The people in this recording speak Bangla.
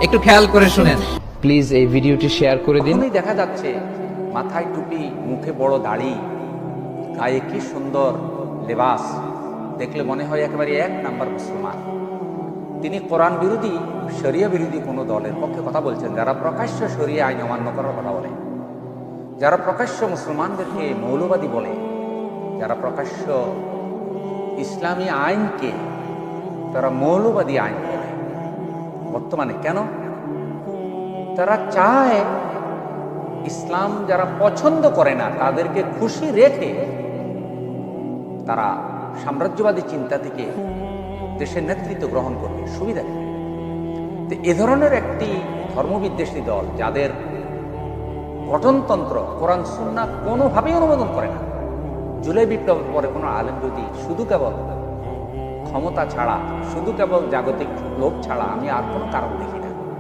একটু খেয়াল করে শুনেন। প্লিজ এই ভিডিওটি শেয়ার করে দিন। এখনই দেখা যাচ্ছে মাথায় টুপি, মুখে বড় দাড়ি, গায়ে কি সুন্দর লেবাস, দেখলে মনে হয় একেবারে এক নাম্বার মুসলমান। তিনি কোরআন বিরোধী, শরিয়া বিরোধী কোনো দলের পক্ষে কথা বলছেন, যারা প্রকাশ্য শরিয়া আইন অমান্য করার কথা বলে, যারা প্রকাশ্য মুসলমানদেরকে মৌলবাদী বলে, যারা প্রকাশ্য ইসলামী আইনকে তারা মৌলবাদী আইন বলে। বর্তমানে কেন? তারা চায় ইসলাম যারা পছন্দ করে না তাদেরকে খুশি রেখে তারা সাম্রাজ্যবাদী চিন্তা থেকে দেশের নেতৃত্ব গ্রহণ করবে, সুবিধা নেই। তো এ ধরনের একটি ধর্মবিদ্বেষী দল, যাদের গঠনতন্ত্র কোরআন সুন্নাহ কোনোভাবেই অনুমোদন করে না। জুলাই বিপ্লবের পরে কোনো আলেম যদি শুধু কেবল ক্ষমতা ছাড়া, শুধু কেবল জাগতিক লোভ ছাড়া আমি আর কোনো কারণ দেখি না।